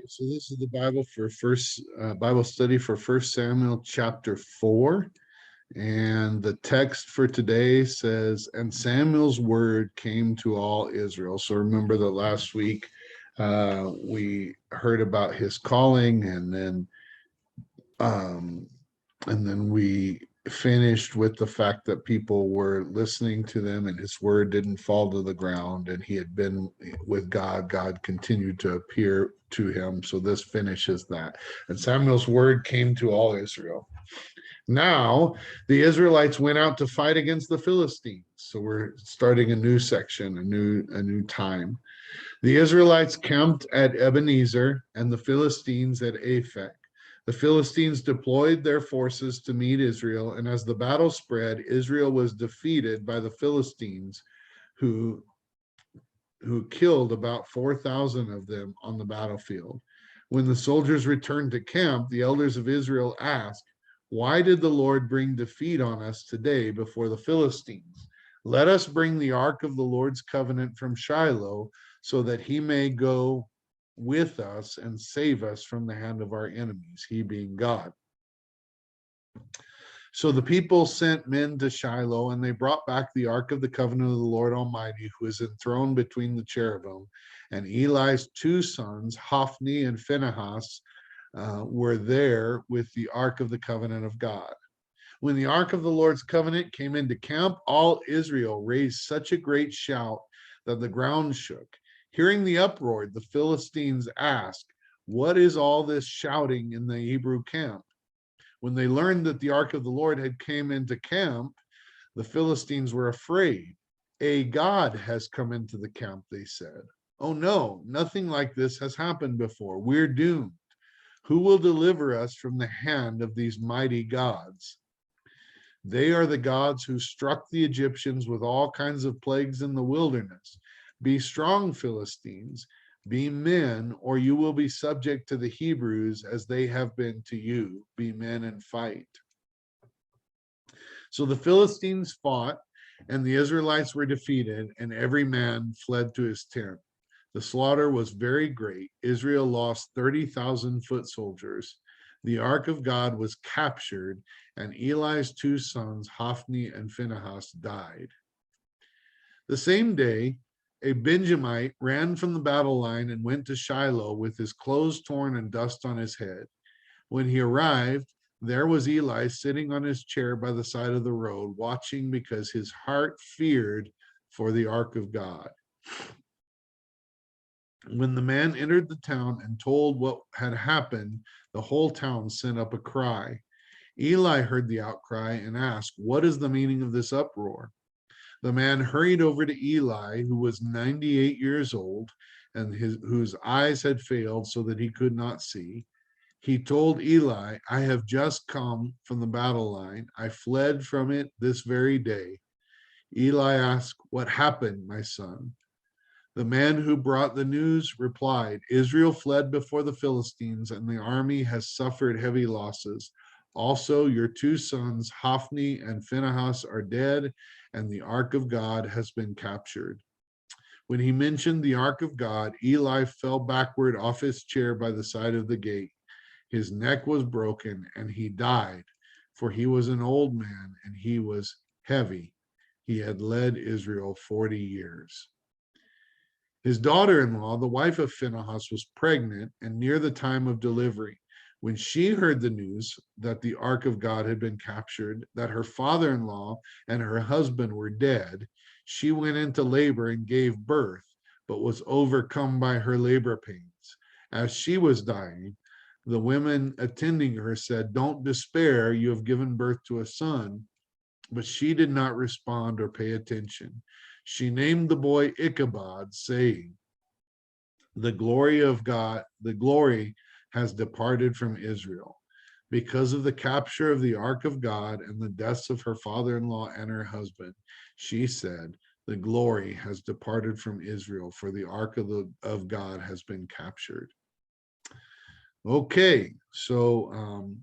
So this is the Bible for first Bible study for First Samuel chapter 4, and the text for today says, "And Samuel's word came to all Israel." So remember that last week we heard about his calling, um, and then we finished with the fact that people were listening to them and his word didn't fall to the ground, and he had been with God. God continued to appear to him. So this finishes that. And Samuel's word came to all Israel. Now the Israelites went out to fight against the Philistines. So we're starting a new section, a new time. The Israelites camped at Ebenezer and the Philistines at Aphek. The Philistines deployed their forces to meet Israel, and as the battle spread, Israel was defeated by the Philistines, who killed about 4,000 of them on the battlefield. When the soldiers returned to camp, the elders of Israel asked, "Why did the Lord bring defeat on us today before the Philistines? Let us bring the ark of the Lord's covenant from Shiloh, so that he may go with us and save us from the hand of our enemies," he being God. So the people sent men to Shiloh, and they brought back the ark of the covenant of the Lord Almighty, who is enthroned between the cherubim. And Eli's two sons, Hophni and Phinehas, were there with the ark of the covenant of God. When the ark of the Lord's covenant came into camp, all Israel raised such a great shout that the ground shook. Hearing the uproar, the Philistines asked, "What is all this shouting in the Hebrew camp?" When they learned that the ark of the Lord had came into camp, the Philistines were afraid. "A god has come into the camp," they said. "Oh no, nothing like this has happened before. We're doomed. Who will deliver us from the hand of these mighty gods?" "They are the gods who struck the Egyptians with all kinds of plagues in the wilderness. Be strong, Philistines. Be men, or you will be subject to the Hebrews as they have been to you. Be men and fight." So the Philistines fought, and the Israelites were defeated, and every man fled to his tent. The slaughter was very great. Israel lost 30,000 foot soldiers. The ark of God was captured, and Eli's two sons, Hophni and Phinehas, died. The same day, a Benjamite ran from the battle line and went to Shiloh with his clothes torn and dust on his head. When he arrived, there was Eli sitting on his chair by the side of the road, watching because his heart feared for the ark of God. When the man entered the town and told what had happened, the whole town sent up a cry. Eli heard the outcry and asked, "What is the meaning of this uproar?" The man hurried over to Eli, who was 98 years old and whose eyes had failed so that he could not see. He told Eli, "I have just come from the battle line. I fled from it this very day." Eli asked, "What happened, my son?" The man who brought the news replied, "Israel fled before the Philistines, and the army has suffered heavy losses. Also, your two sons, Hophni and Phinehas, are dead, and the ark of God has been captured." When he mentioned the ark of God, Eli fell backward off his chair by the side of the gate. His neck was broken, and he died, for he was an old man, and he was heavy. He had led Israel 40 years. His daughter-in-law, the wife of Phinehas, was pregnant and near the time of delivery. When she heard the news that the ark of God had been captured, that her father-in-law and her husband were dead, she went into labor and gave birth, but was overcome by her labor pains. As she was dying, the women attending her said, "Don't despair, you have given birth to a son." But she did not respond or pay attention. She named the boy Ichabod, saying, "The glory of God, the glory has departed from Israel." Because of the capture of the ark of God and the deaths of her father-in-law and her husband, she said, "The glory has departed from Israel, for the ark of God has been captured." Okay, so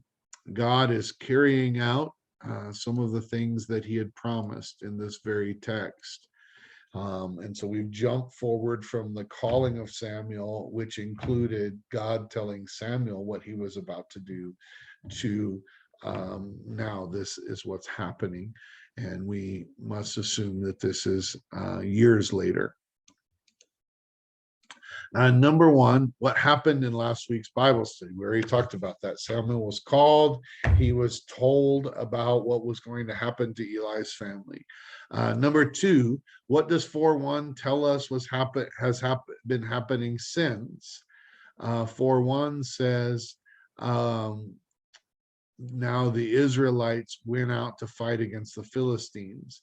God is carrying out some of the things that he had promised in this very text. And so we've jumped forward from the calling of Samuel, which included God telling Samuel what he was about to do, to now this is what's happening. And we must assume that this is years later. Number one, what happened in last week's Bible study? We already talked about that. Samuel was called. He was told about what was going to happen to Eli's family. Number two, what does 4:1 tell us been happening since? 4:1 says, now the Israelites went out to fight against the Philistines.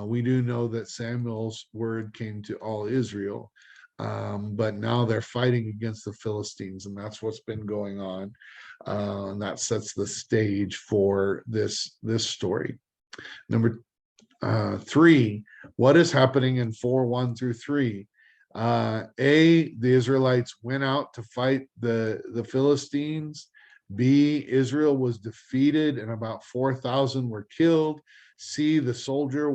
We do know that Samuel's word came to all Israel, but now they're fighting against the Philistines, and that's what's been going on. And that sets the stage for this story. Number three, what is happening in 4:1 through 3? The Israelites went out to fight the Philistines. B, Israel was defeated and about 4,000 were killed. C, the soldiers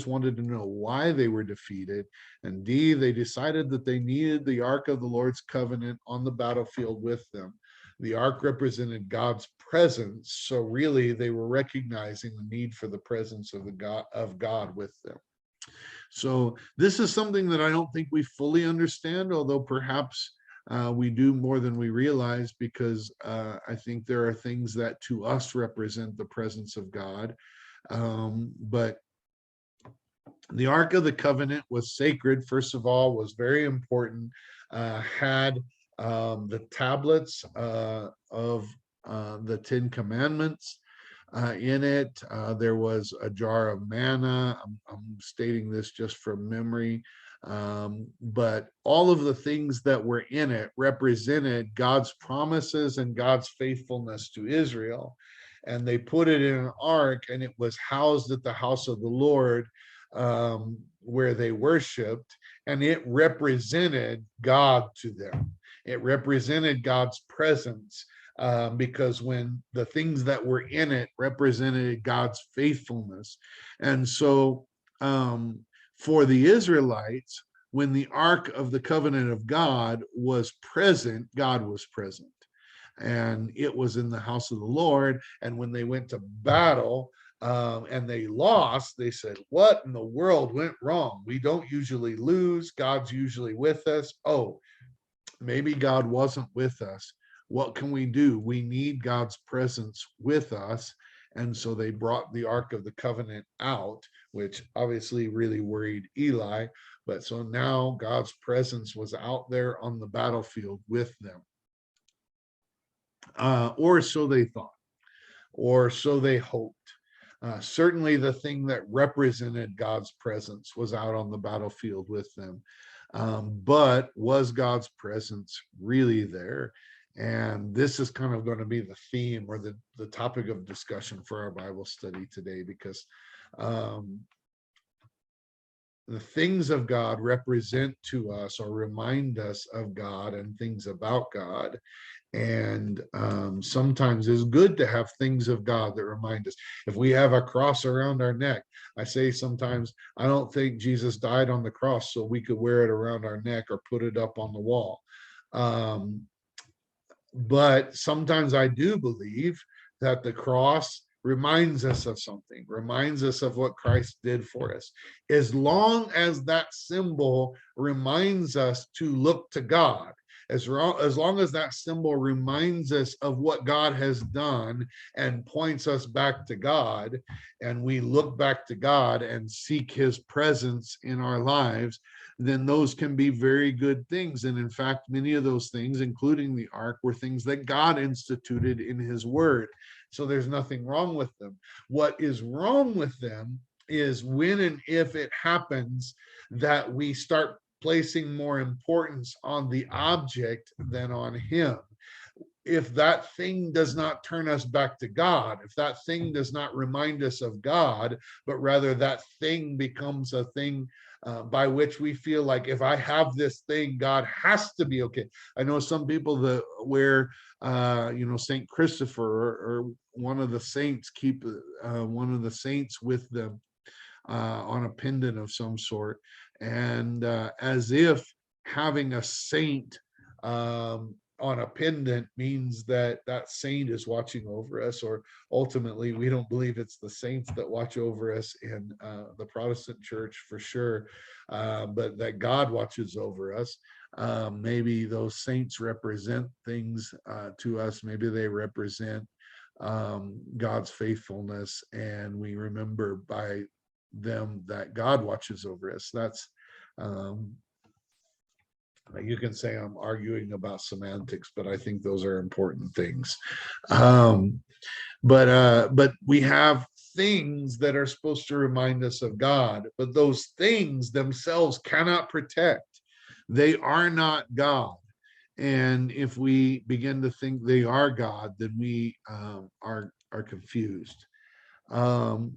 wanted to know why they were defeated. And D, they decided that they needed the Ark of the Lord's covenant on the battlefield with them. The Ark represented God's presence, so really they were recognizing the need for the presence of God with them. So this is something that I don't think we fully understand, although perhaps we do more than we realize, because I think there are things that to us represent the presence of God. But the Ark of the Covenant was sacred, first of all, was very important, had the tablets of the Ten Commandments in it. There was a jar of manna. I'm stating this just from memory. But all of the things that were in it represented God's promises and God's faithfulness to Israel. And they put it in an ark, and it was housed at the house of the Lord, where they worshiped, and it represented God to them. It represented God's presence, because when the things that were in it represented God's faithfulness. And so for the Israelites, when the Ark of the Covenant of God was present, God was present. And it was in the house of the Lord. And when they went to battle, and they lost, they said, what in the world went wrong? We don't usually lose. God's usually with us. Oh, maybe God wasn't with us. What can we do? We need God's presence with us. And so they brought the Ark of the Covenant out, which obviously really worried Eli. But so now God's presence was out there on the battlefield with them. Or so they thought, or so they hoped. Certainly the thing that represented God's presence was out on the battlefield with them. But was God's presence really there? And this is kind of going to be the theme, or the topic of discussion for our Bible study today, because the things of God represent to us or remind us of God and things about God. And sometimes it's good to have things of God that remind us. If we have a cross around our neck, I say sometimes, I don't think Jesus died on the cross so we could wear it around our neck or put it up on the wall. But sometimes I do believe that the cross reminds us of something, reminds us of what Christ did for us. As long as that symbol reminds us to look to God, as long as that symbol reminds us of what God has done and points us back to God, and we look back to God and seek his presence in our lives, then those can be very good things. And in fact, many of those things, including the ark, were things that God instituted in his word. So there's nothing wrong with them. What is wrong with them is when and if it happens that we start placing more importance on the object than on him. If that thing does not turn us back to God, if that thing does not remind us of God, but rather that thing becomes a thing by which we feel like, if I have this thing, God has to be okay. I know some people that wear, Saint Christopher, or one of the saints, keep one of the saints with them on a pendant of some sort, and as if having a saint on a pendant means that that saint is watching over us, or ultimately we don't believe it's the saints that watch over us in the Protestant church for sure, but that God watches over us. Maybe those saints represent things to us. Maybe they represent God's faithfulness, and we remember by them that God watches over us. That's you can say I'm arguing about semantics, but I think those are important things. But we have things that are supposed to remind us of God, but those things themselves cannot protect. They are not God. And if we begin to think they are God, then we are confused. So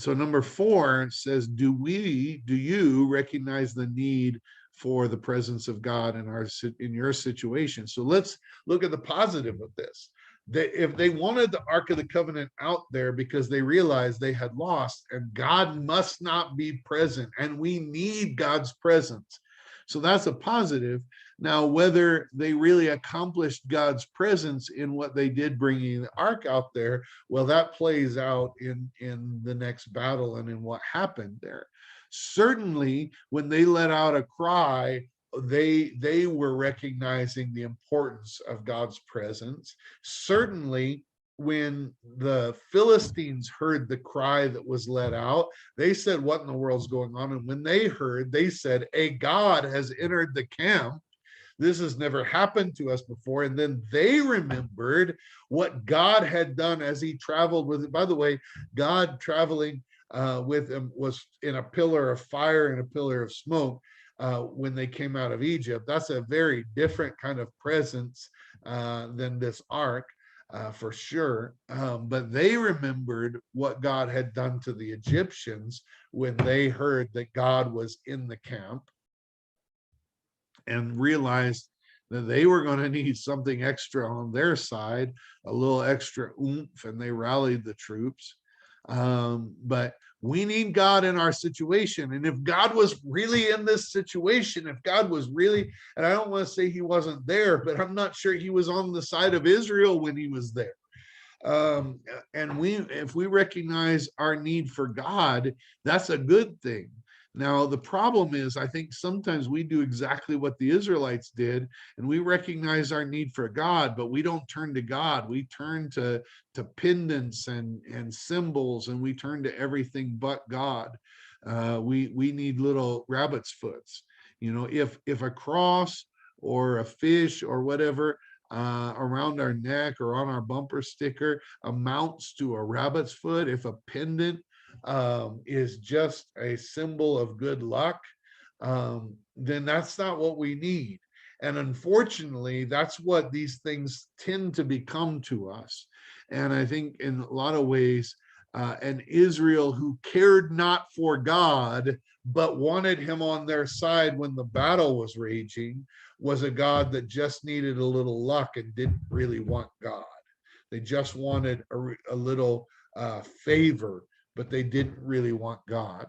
number 4 says, do you recognize the need for the presence of God in your situation? So let's look at the positive of this. If they wanted the Ark of the Covenant out there because they realized they had lost and God must not be present, and we need God's presence. So that's a positive. Now, whether they really accomplished God's presence in what they did bringing the ark out there, well, that plays out in the next battle and in what happened there. Certainly, when they let out a cry, they were recognizing the importance of God's presence. Certainly, when the Philistines heard the cry that was let out, they said, what in the world's going on? And when they heard, they said, a God has entered the camp. This has never happened to us before. And then they remembered what God had done as he traveled with, by the way, God traveling with him was in a pillar of fire and a pillar of smoke when they came out of Egypt. That's a very different kind of presence than this ark. For sure. But they remembered what God had done to the Egyptians when they heard that God was in the camp, and realized that they were going to need something extra on their side, a little extra oomph, and they rallied the troops. But we need God in our situation. And if God was really in this situation, if God was really, and I don't want to say he wasn't there, but I'm not sure he was on the side of Israel when he was there. And if we recognize our need for God, that's a good thing. Now, the problem is, I think sometimes we do exactly what the Israelites did, and we recognize our need for God, but we don't turn to God. We turn to pendants and symbols, and we turn to everything but God. We need little rabbit's foots. You know, if a cross or a fish or whatever around our neck or on our bumper sticker amounts to a rabbit's foot, if a pendant is just a symbol of good luck, then that's not what we need. And unfortunately, that's what these things tend to become to us. And I think in a lot of ways, an Israel who cared not for God, but wanted him on their side when the battle was raging, was a God that just needed a little luck and didn't really want God. They just wanted a little favor, but they didn't really want God.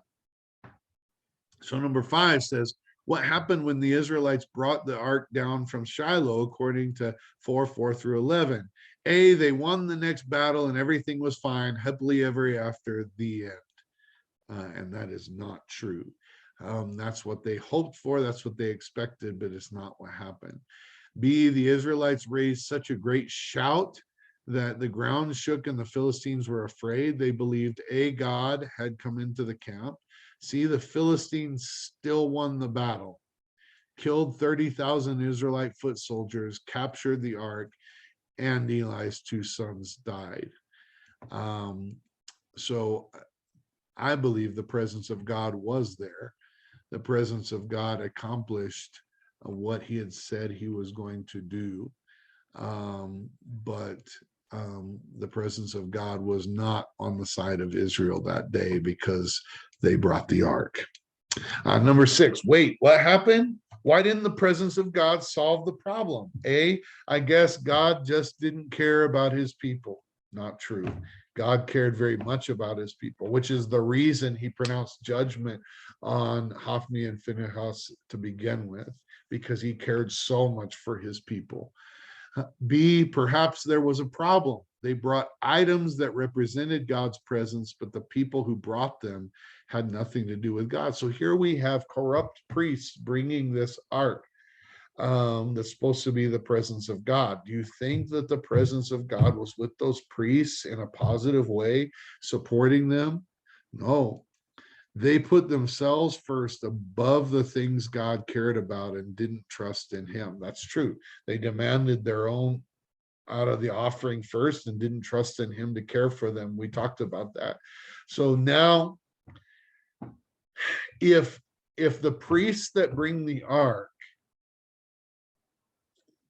So number 5 says, what happened when the Israelites brought the ark down from Shiloh, according to 4 through 11? A, they won the next battle and everything was fine, happily ever after, the end. And that is not true. That's what they hoped for, that's what they expected, but it's not what happened. B, the Israelites raised such a great shout that the ground shook and the Philistines were afraid. They believed a God had come into the camp. See, the Philistines still won the battle, killed 30,000 Israelite foot soldiers, captured the ark, and Eli's 2 sons died. So I believe the presence of God was there. The presence of God accomplished what he had said he was going to do. But the presence of God was not on the side of Israel that day because they brought the ark. Number 6, wait, what happened? Why didn't the presence of God solve the problem? A, I guess God just didn't care about his people. Not true. God cared very much about his people, which is the reason he pronounced judgment on Hophni and Phinehas to begin with, because he cared so much for his people. B, perhaps there was a problem. They brought items that represented God's presence, but the people who brought them had nothing to do with God. So here we have corrupt priests bringing this ark that's supposed to be the presence of God. Do you think that the presence of God was with those priests in a positive way, supporting them? No. They put themselves first above the things God cared about and didn't trust in him. That's true. They demanded their own out of the offering first and didn't trust in him to care for them. We talked about that. So now, if the priests that bring the ark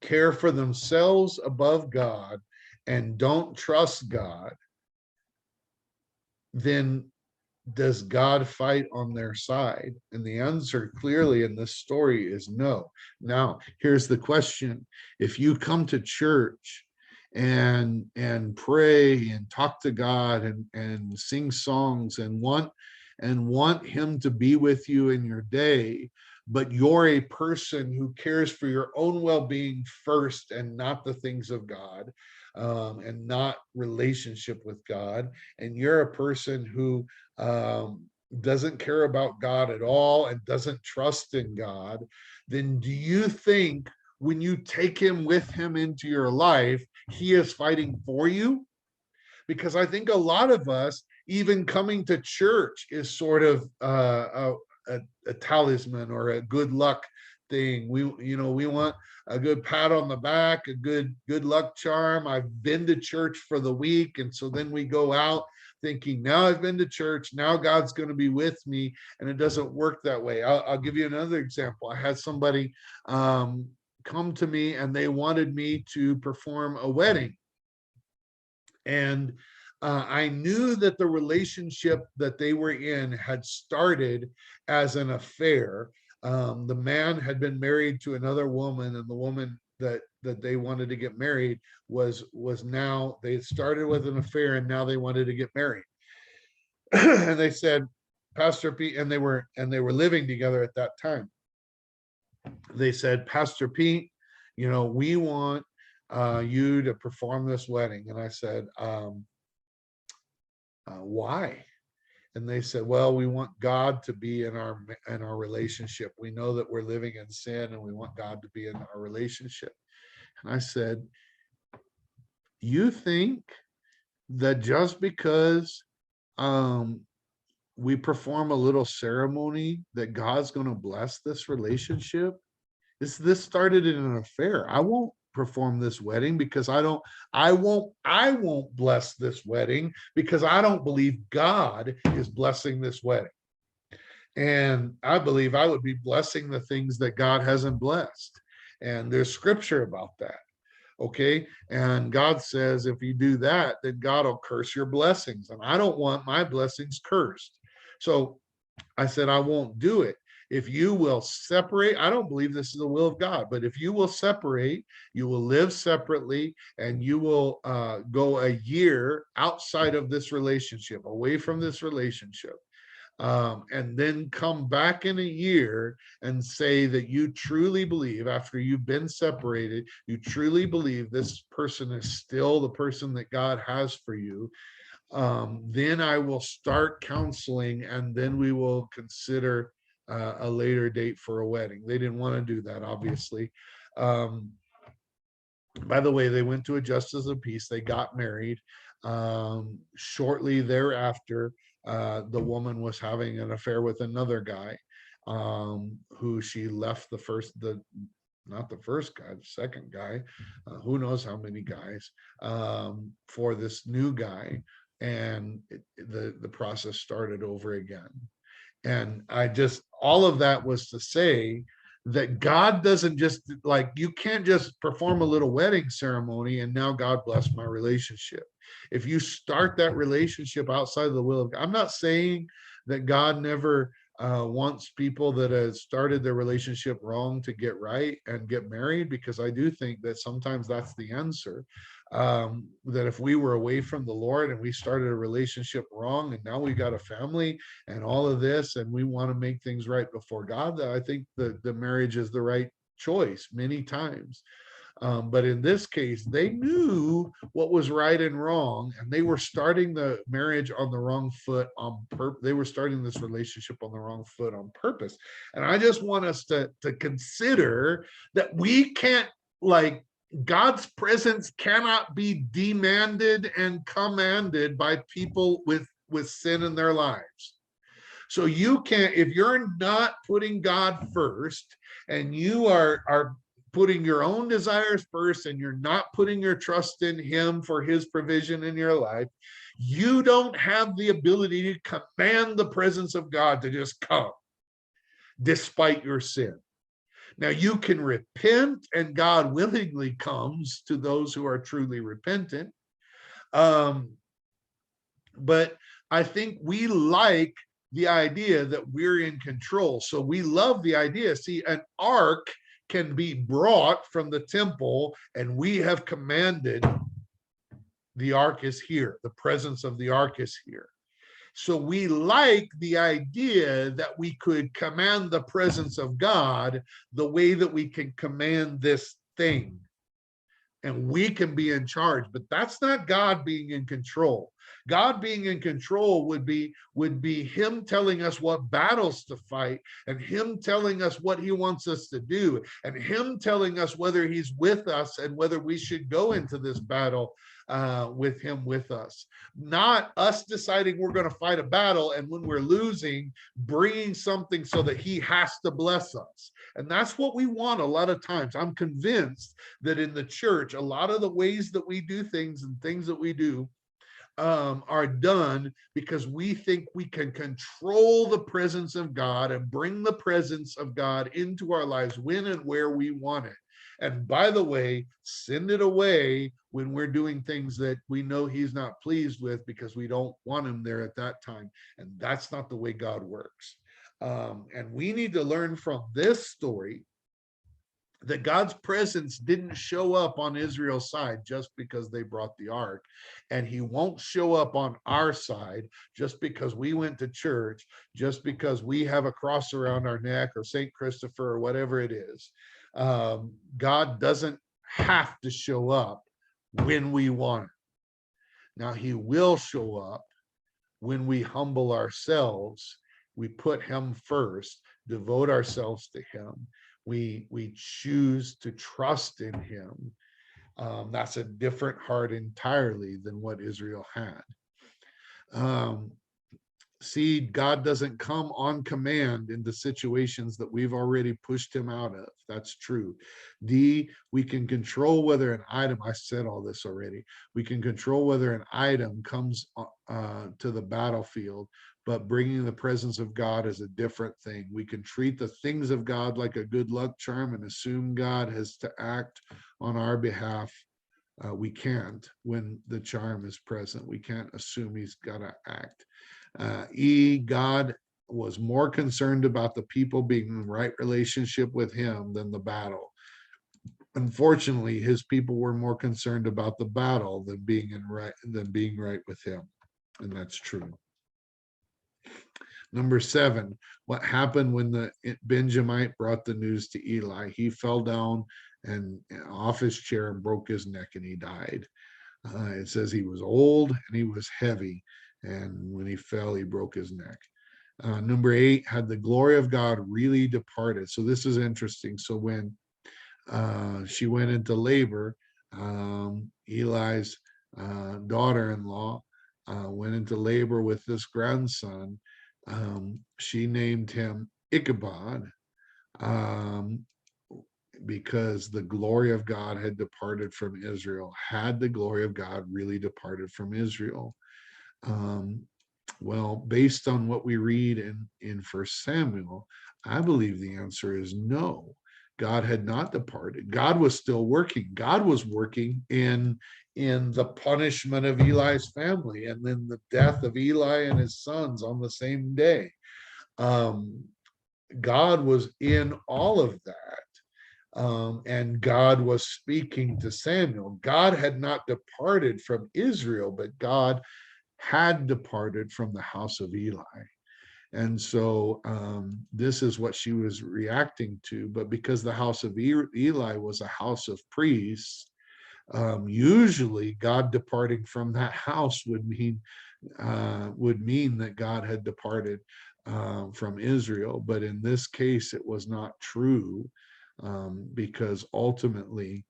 care for themselves above God and don't trust God, then does God fight on their side? And the answer clearly in this story is no. Now, here's the question. If you come to church and pray and talk to God and sing songs and want him to be with you in your day, but you're a person who cares for your own well-being first and not the things of God, and not relationship with God, and you're a person who doesn't care about God at all and doesn't trust in God, then do you think when you take him with him into your life, he is fighting for you? Because I think a lot of us, even coming to church is sort of a talisman or a good luck thing. We want a good pat on the back, a good luck charm. I've been to church for the week, and so then we go out thinking, now I've been to church, now God's going to be with me, and it doesn't work that way. I'll give you another example. I had somebody come to me, and they wanted me to perform a wedding. And I knew that the relationship that they were in had started as an affair. The man had been married to another woman, and the woman that they wanted to get married was now, they started with an affair, and now they wanted to get married. And they said, Pastor Pete, and they were living together at that time. They said, Pastor Pete, we want you to perform this wedding. And I said, why? And they said, well, we want God to be in our relationship. We know that we're living in sin, and we want God to be in our relationship. And I said, you think that just because we perform a little ceremony that God's going to bless this relationship? This started in an affair. I won't perform this wedding because I won't bless this wedding because I don't believe God is blessing this wedding. And I believe I would be blessing the things that God hasn't blessed. And there's scripture about that. Okay. And God says, if you do that, then God will curse your blessings. And I don't want my blessings cursed. So I said, I won't do it. If you will separate, I don't believe this is the will of God, but if you will separate, you will live separately, and you will go a year outside of this relationship, away from this relationship, and then come back in a year and say that you truly believe, after you've been separated, you truly believe this person is still the person that God has for you, then I will start counseling, and then we will consider a later date for a wedding. They didn't want to do that, obviously. By the way, they went to a justice of peace. They got married. Shortly thereafter, the woman was having an affair with another guy, who she left not the first guy, the second guy, who knows how many guys, for this new guy. And the process started over again. And all of that was to say that God doesn't just, like, you can't just perform a little wedding ceremony and now God bless my relationship. If you start that relationship outside of the will of God, I'm not saying that God never wants people that have started their relationship wrong to get right and get married, because I do think that sometimes that's the answer. That if we were away from the Lord and we started a relationship wrong and now we got a family and all of this and we want to make things right before God, that I think that the marriage is the right choice many times. But in this case, they knew what was right and wrong, and they were starting the marriage on the wrong foot on purpose. They were starting this relationship on the wrong foot on purpose. And I just want us to consider that we can't, like, God's presence cannot be demanded and commanded by people with sin in their lives. So you can't, if you're not putting God first and you are putting your own desires first and you're not putting your trust in him for his provision in your life, you don't have the ability to command the presence of God to just come despite your sin. Now you can repent and God willingly comes to those who are truly repentant. But I think we like the idea that we're in control. So we love the idea. See, an ark can be brought from the temple, and we have commanded the ark is here. The presence of the ark is here. So we like the idea that we could command the presence of God the way that we can command this thing. And we can be in charge, but that's not God being in control. God being in control would be him telling us what battles to fight, and him telling us what he wants us to do, and him telling us whether he's with us and whether we should go into this battle with him with us. Not us deciding we're going to fight a battle, and when we're losing, bringing something so that he has to bless us. And that's what we want a lot of times. I'm convinced that in the church, a lot of the ways that we do things and things that we do are done because we think we can control the presence of God and bring the presence of God into our lives when and where we want it. And by the way, send it away when we're doing things that we know he's not pleased with because we don't want him there at that time. And that's not the way God works. And we need to learn from this story that God's presence didn't show up on Israel's side just because they brought the ark. And he won't show up on our side just because we went to church, just because we have a cross around our neck or St. Christopher or whatever it is. God doesn't have to show up when we want it. Now, he will show up when we humble ourselves, we put him first, devote ourselves to him. We choose to trust in him. That's a different heart entirely than what Israel had. See, God doesn't come on command into situations that we've already pushed him out of. That's true. D, we can control whether an item, I said all this already, we can control whether an item comes to the battlefield, but bringing the presence of God is a different thing. We can treat the things of God like a good luck charm and assume God has to act on our behalf. We can't when the charm is present. We can't assume he's got to act. E, God was more concerned about the people being in the right relationship with him than the battle. Unfortunately, his people were more concerned about the battle than being right with him. And that's true. Number 7, what happened when the Benjamite brought the news to Eli? He fell down and off his chair and broke his neck and he died. It says he was old and he was heavy. And when he fell, he broke his neck. Number 8, had the glory of God really departed? So this is interesting. So when she went into labor, Eli's daughter-in-law went into labor with this grandson. She named him Ichabod because the glory of God had departed from Israel. Had the glory of God really departed from Israel? Well, based on what we read in 1 Samuel, I believe the answer is no. God had not departed. God was still working. God was working in the punishment of Eli's family and then the death of Eli and his sons on the same day. Um, God was in all of that. And God was speaking to Samuel. God had not departed from Israel, but God had departed from the house of Eli. And so this is what she was reacting to. But because the house of Eli was a house of priests, usually God departing from that house would mean that God had departed from Israel. But in this case, it was not true, because ultimately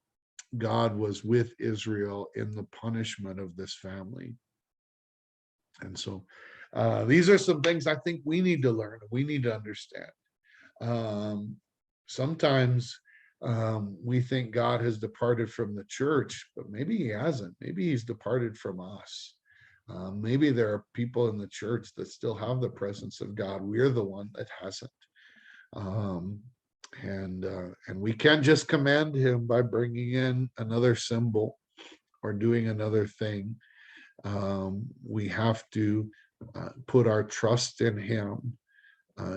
God was with Israel in the punishment of this family. And so these are some things I think we need to learn. We need to understand. Sometimes we think God has departed from the church, but maybe he hasn't. Maybe he's departed from us. Maybe there are people in the church that still have the presence of God. We're the one that hasn't. Um, and we can't just command him by bringing in another symbol or doing another thing. We have to put our trust in him,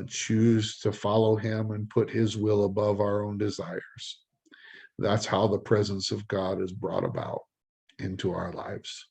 choose to follow him, and put his will above our own desires. That's how the presence of God is brought about into our lives.